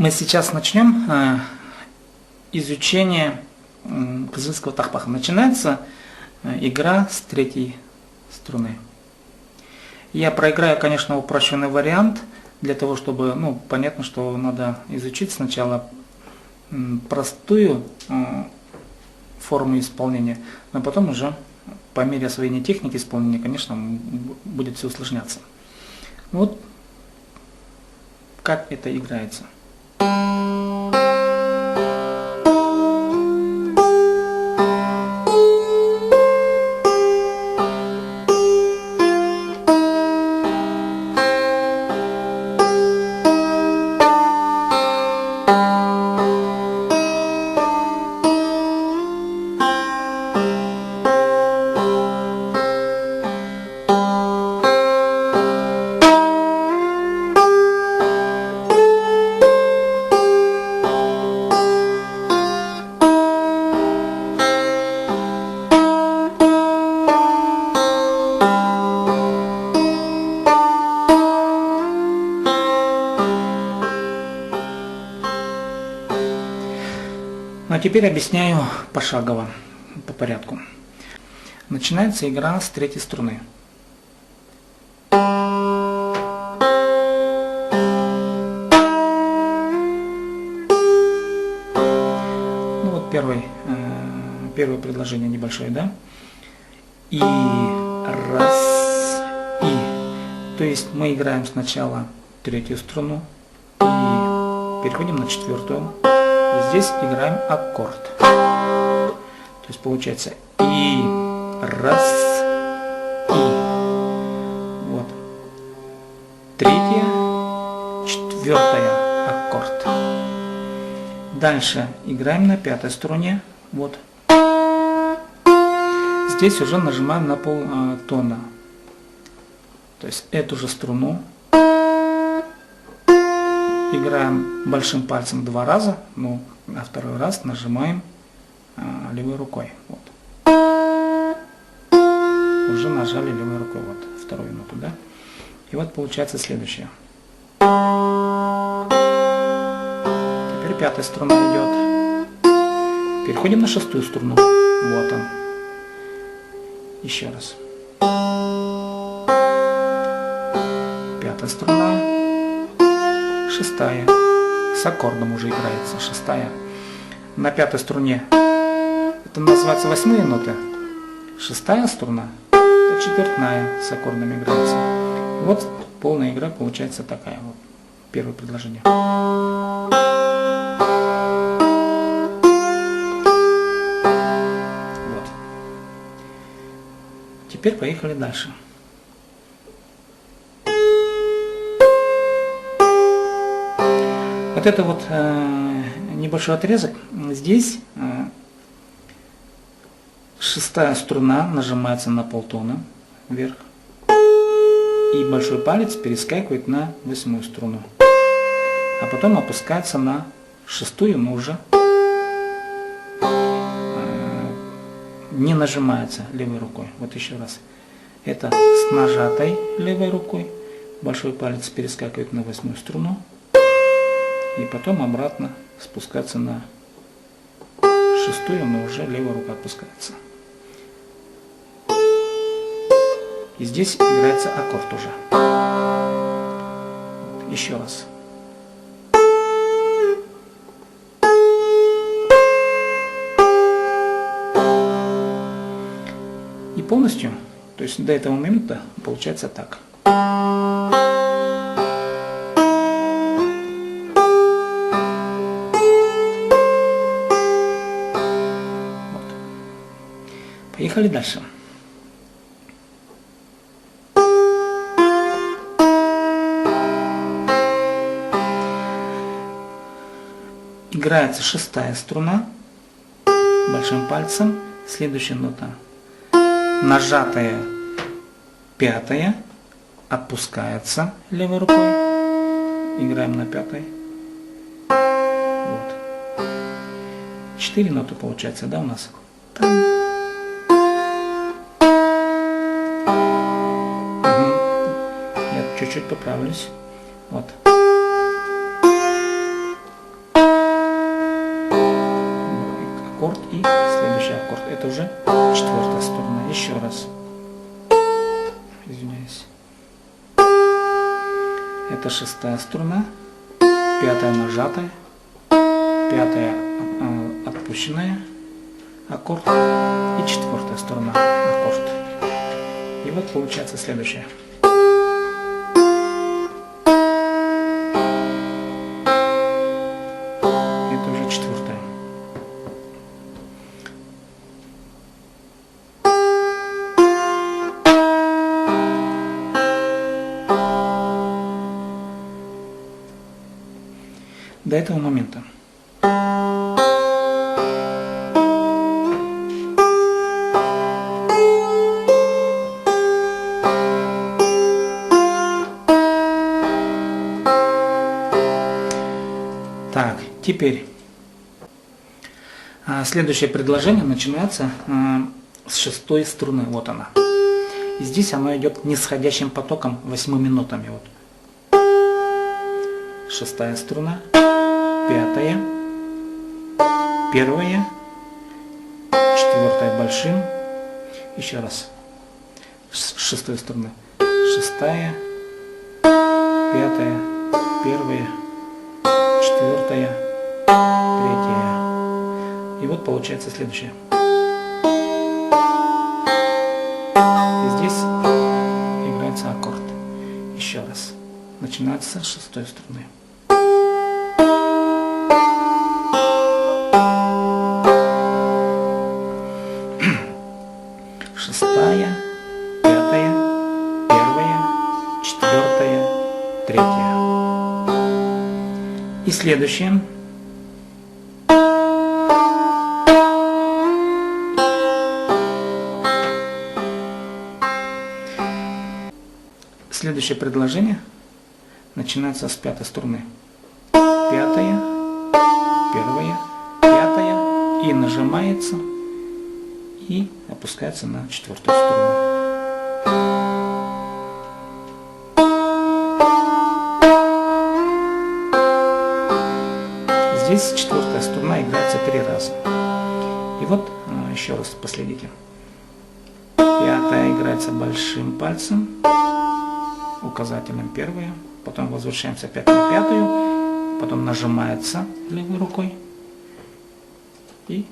Мы сейчас начнем изучение кызыльского тахпаха. Начинается игра с третьей струны. Я проиграю, конечно, упрощенный вариант, для того, чтобы, понятно, что надо изучить сначала простую форму исполнения, но потом уже по мере освоения техники исполнения, конечно, будет все усложняться. Вот как это играется. Ну а теперь объясняю пошагово, по порядку. Начинается игра с третьей струны. Ну вот первое предложение небольшое, да? И раз, и. То есть мы играем сначала третью струну и переходим на четвертую. И здесь играем аккорд. То есть получается и, раз, и. Вот. Третья, четвертая аккорд. Дальше играем на пятой струне. Вот. Здесь уже нажимаем на полтона. То есть эту же струну играем большим пальцем 2 раза, а второй раз нажимаем левой рукой. Вот. Уже нажали левой рукой, вот, вторую ноту, да? И вот получается следующее. Теперь пятая струна идет. Переходим на шестую струну. Вот он. Еще раз. Пятая струна. Шестая. С аккордом уже играется. Шестая. На пятой струне. Это называется 8-е ноты. Шестая струна. Это четвертная. С аккордом играется. Вот полная игра получается такая. Вот. Первое предложение. Вот. Теперь поехали дальше. Вот это вот небольшой отрезок. Здесь шестая струна нажимается на полтона вверх. И большой палец перескакивает на 8-ю струну. А потом опускается на шестую, но уже не нажимается левой рукой. Вот еще раз. Это с нажатой левой рукой. Большой палец перескакивает на 8-ю струну. И потом обратно спускаться на шестую, но уже левая рука опускается. И здесь играется аккорд уже. Еще раз. И полностью, то есть до этого момента получается так. Поехали дальше. Играется шестая струна большим пальцем. Следующая нота. Нажатая пятая. Отпускается левой рукой. Играем на пятой. Вот. 4 ноты получается, да, у нас? чуть-чуть поправлюсь. Вот. аккорд и следующий аккорд. Это уже четвертая струна. Еще раз. Извиняюсь. Это шестая струна, пятая нажатая, пятая отпущенная аккорд и четвертая струна аккорд. И вот получается следующее. Это уже четвертая. До этого момента. Так, теперь следующее предложение начинается с шестой струны. Вот она. И здесь оно идет нисходящим потоком 8 минутами. Вот. Шестая струна, пятая, первая, четвертая большим. Еще раз. С шестой струны. Шестая, пятая, первая, четвертая, третья. И вот получается следующее. И здесь играется аккорд. Еще раз. Начинается с шестой струны. Шестая, пятая, первая, четвертая, третья. И следующее. Следующее предложение начинается с пятой струны. Пятая, первая, пятая и нажимается и опускается на четвертую струну. Здесь четвертая струна играется 3 раза. И вот еще раз последите. Пятая играется большим пальцем, указательным первая, потом возвращаемся опять на пятую, потом нажимается левой рукой и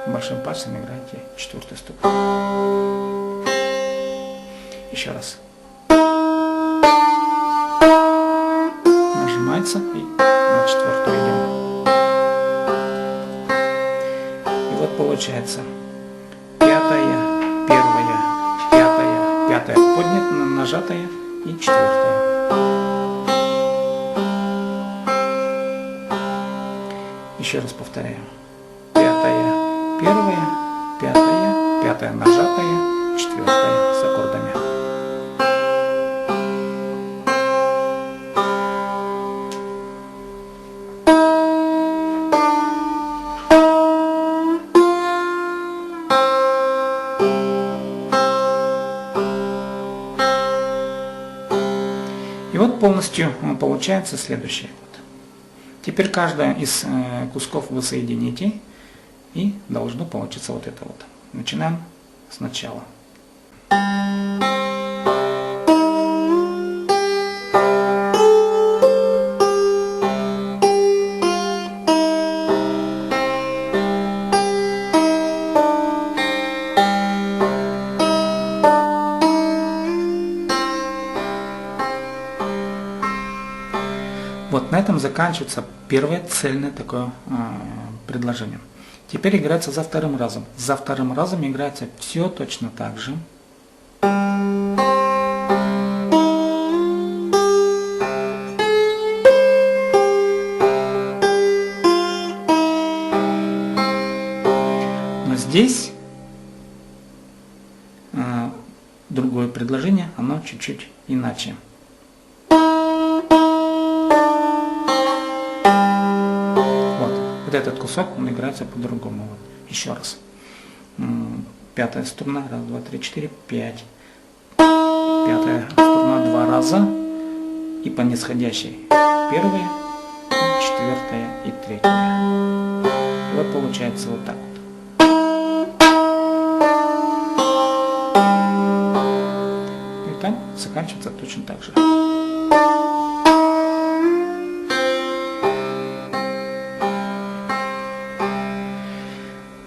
большим пальцем играете четвертую струну. Еще раз. Нажимается и на четвертую идем. И вот получается пятая, первая, пятая, пятая поднята, нажатая и четвертая. Еще раз повторяю. Пятая, первая, пятая, пятая нажатая, четвертая с аккордами. И вот полностью получается следующее. Теперь каждая из кусков вы соедините, и должно получиться вот это вот. Начинаем сначала. Вот на этом заканчивается первое цельное такое предложение. Теперь играется за вторым разом. За вторым разом играется все точно так же. Но здесь другое предложение, оно чуть-чуть иначе. Вот этот кусок, он играется по-другому. Вот. Еще раз. Пятая струна. Раз, два, три, четыре, пять. Пятая струна 2 раза. И по нисходящей. Первая, четвертая и третья. И вот получается вот так вот. И там заканчивается точно так же.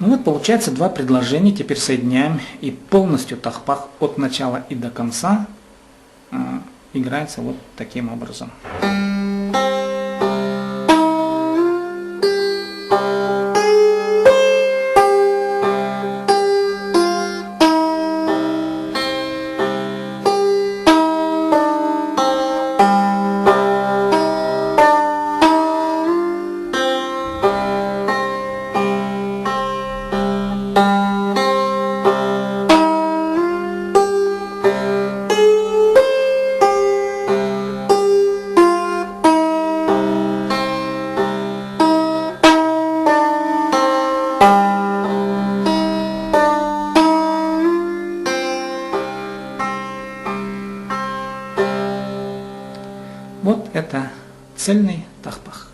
Ну вот получается два предложения, теперь соединяем, и полностью тахпах от начала и до конца играется вот таким образом. Вот это цельный тахпах.